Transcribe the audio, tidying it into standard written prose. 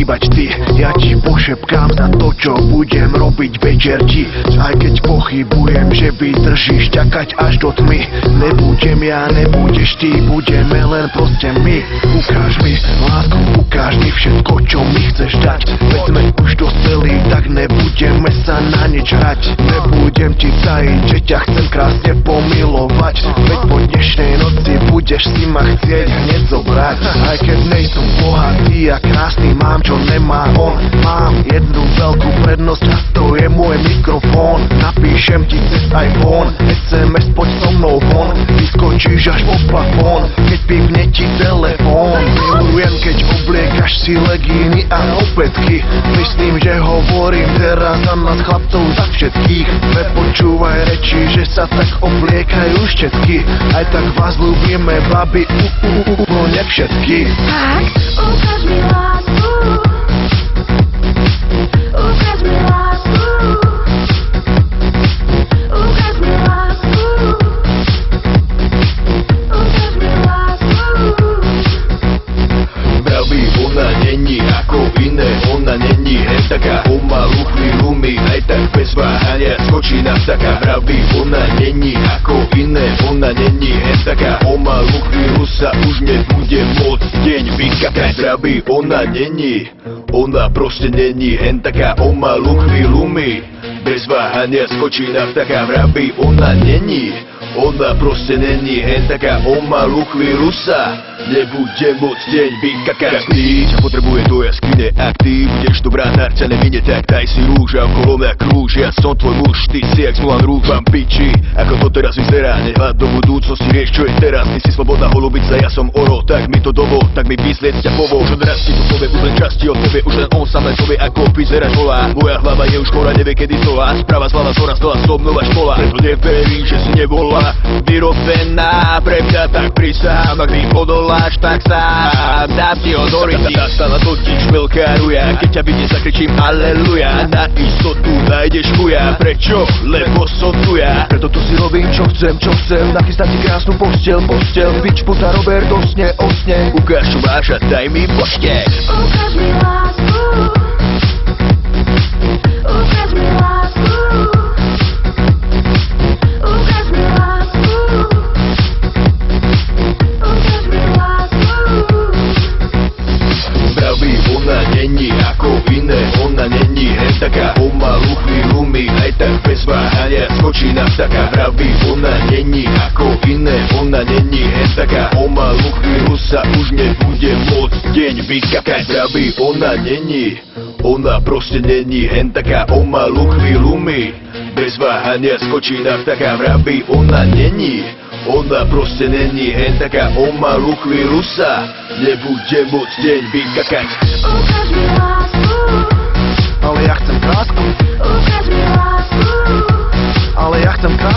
chýbať ty. Ja ti pošepkám za to, čo budem robiť večer ti. Aj keď pochybujem, že vydržíš čakať až do tmy. Nebudem ja, nebudeš ty, budeme len proste my. Ukáž mi lásku, ukáž mi všetko, čo mi chceš dať. Veď sme už dospelí, tak nebudeme sa na nič hrať. Nebudem ti tajiť, že ťa chcem krásne pomilovať. Veď po dnešnej noci budeš si ma chcieť hneď zobrať. Aj keď nejsem bohatý a krásny, mám čo nemá on. Mám jednu veľkú prednosť a to je môj mikrofón. Napíšem ti cez iPhone, SMS poď so mnou von. Vyskočíš až po plafón, keď pipne ti telefón. Milujem, keď obliekaš si legíny a opätky. Myslím, že hovorím teraz za nás chlapcov, za všetkých. Nepočúvaj reči, že sa tak obliekajú všetky. Aj tak vás ľúbime, babi, no ne všetky. Tak, ukáž mi lásku. Ukáž mi lásku. Ukáž mi lásku. Ukáž mi lásku. Babi, ona není ako iné, ona není hen taká. O malú chvíľu mi aj tak bez váhania skočí na vtáka. Babi, ona není ako iné, ona není hen taká. O malú chvíľu sa už nebude môcť deň vykakať. Babi, ona není, ona proste není hen taká. O malú chvíľu mi bez váhania skočí na vtáka. Babi, ona není, ona proste není hen taká. O malú chvíľu sa nebude môcť deň vykakať. Každý ťa potrebuje do jaskyne, ak ty budeš dobrá tarca nemine, tak daj si rúž a okolo mňa krúž. Ja som tvoj muž, ty si jak z Moulin Rouge. Vám piči, ako to teraz vyzerá, nehľad do budúcnosti, rieš čo je teraz. Ty si slobodná holubica, ja som oro, tak mi to dovol, tak mi píslec ťa povol. Čo teraz ti to povie, už len časti od tebe, už len on sám len povie, ako vyzerať volá. Moja hlava je už chorá, nevie kedy zolá, správa zlava, zhora stola, som nová škola. Preto neverí, že si nebola vyrobená pre mňa, tak prisahám, ak ty podoláš, tak sám dám ti odority. Stále totiž veľkáruja, keď ťa vidím, zakričím aleluja. Na istotu nájdeš chuja, prečo? Lebo som tu ja. Preto tu si robím čo chcem, nachystať ti krásnu posteľ, bič puta Robert osne. Ukáž čo máš a daj mi pošteť. Ukáž mi lásku. Ukáž mi lásku. Ukáž mi lásku. Ukáž mi lásku. Babi, ona není ako iné, ona není hen taká. O malú chvíľu mi aj tak bez váhania skočí na vtáka. Babi, ona není ako iné, ona není hen taká. O malú chvíľu sa už nebude môcť deň vykakať. Babi, ona není, ona proste není hen taká. O malú chvíľu mi bez váhania skočí na vtáka. Babi, ona není, ona proste není hen taká. O malú chvíľu sa nebude môcť deň vykakať. Ukáž mi lásku. Ale ja chcem krásku. Ukáž mi lásku. Ale ja chcem krásku.